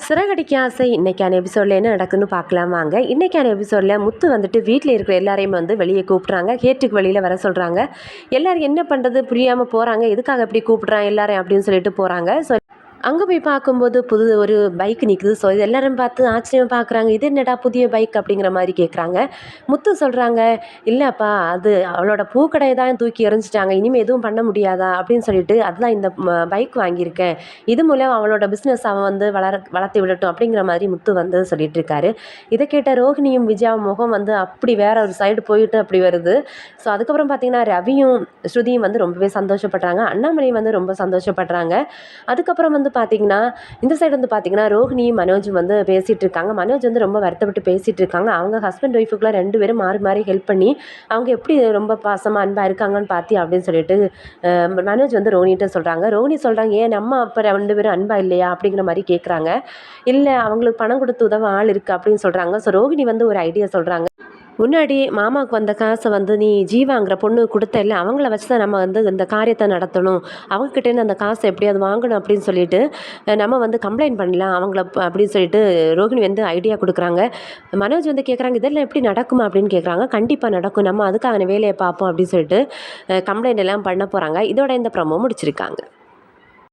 சிறகடிக்க ஆசை இன்னைக்கான எபிசோடில் என்ன நடக்குன்னு பார்க்கலாம் வாங்க. இன்னைக்கான எபிசோடில் முத்து வந்துட்டு வீட்டில் இருக்கிற எல்லாரையும் வந்து வெளியே கூப்பிட்றாங்க. கேட்டுக்கு வெளியில் வர சொல்கிறாங்க. எல்லோரும் என்ன பண்ணுறது புரியாமல் போகிறாங்க. எதுக்காக இப்படி கூப்பிட்றான் எல்லாரையும் அப்படின்னு சொல்லிட்டு போகிறாங்க. ஸோ அங்கே போய் பார்க்கும்போது ஒரு பைக் நிற்குது. ஸோ இது எல்லாரும் பார்த்து ஆச்சரியமாக பார்க்குறாங்க. இது என்னடா புதிய பைக் அப்படிங்கிற மாதிரி கேட்குறாங்க. முத்து சொல்கிறாங்க, இல்லைப்பா அது அவளோட பூக்கடையை தான் தூக்கி எறிஞ்சிட்டாங்க, இனிமேல் எதுவும் பண்ண முடியாதா அப்படின்னு சொல்லிட்டு அதுதான் இந்த பைக் வாங்கியிருக்கேன், இது மூலம் அவளோட பிஸ்னஸ் அவன் வந்து வளர்த்து விடட்டும் அப்படிங்கிற மாதிரி முத்து வந்து சொல்லிட்டு இருக்காரு. இதை கேட்ட ரோஹிணியும் விஜயாவும் முகம் வந்து அப்படி வேற ஒரு சைடு போயிட்டு அப்படி வருது. ஸோ அதுக்கப்புறம் பார்த்தீங்கன்னா ரவியும் ஸ்ருதியும் வந்து ரொம்பவே சந்தோஷப்படுறாங்க. அண்ணாமலை வந்து ரொம்ப சந்தோஷப்படுறாங்க. அதுக்கப்புறம் வந்து பார்த்தீங்கன்னா இந்த சைடு வந்து பார்த்தீங்கன்னா ரோஹிணி மனோஜ் வந்து பேசிகிட்டு இருக்காங்க. மனோஜ் வந்து ரொம்ப வருத்தப்பட்டு பேசிகிட்டு இருக்காங்க. அவங்க ஹஸ்பண்ட் ஒய்ஃபுக்குலாம் 2 பேரும் மாறி மாறி ஹெல்ப் பண்ணி அவங்க எப்படி ரொம்ப பாசமாக அன்பாக இருக்காங்கன்னு பார்த்தி அப்படின்னு சொல்லிட்டு மனோஜ் வந்து ரோஹினிகிட்ட சொல்கிறாங்க. ரோஹினி சொல்கிறாங்க, ஏன் நம்ம அப்போ 2 பேரும் அன்பா இல்லையா அப்படிங்கிற மாதிரி கேட்குறாங்க. இல்லை அவங்களுக்கு பணம் கொடுத்து உதவ ஆள் இருக்குது அப்படின்னு சொல்கிறாங்க. ஸோ ரோஹினி வந்து ஒரு ஐடியா சொல்கிறாங்க. முன்னாடி மாமாவுக்கு வந்த காசை வந்து நீ ஜீவாங்கிற பொண்ணு கொடுத்த இல்லை, அவங்கள வச்சு தான் நம்ம வந்து இந்த காரியத்தை நடத்தணும், அவங்கக்கிட்டேருந்து அந்த காசை எப்படியாவது வாங்கணும் அப்படின்னு சொல்லிட்டு நம்ம வந்து கம்ப்ளைண்ட் பண்ணலாம் அவங்கள அப்படின்னு சொல்லிட்டு ரோஹிணி வந்து ஐடியா கொடுக்குறாங்க. மனோஜ் வந்து கேட்குறாங்க, இதெல்லாம் எப்படி நடக்குமா அப்படின்னு கேட்குறாங்க. கண்டிப்பாக நடக்கும், நம்ம அதுக்கான வேலையை பார்ப்போம் அப்படின்னு சொல்லிட்டு கம்ப்ளைண்ட் எல்லாம் பண்ண போகிறாங்க. இதோட இந்த ப்ரோமோ முடிச்சிருக்காங்க.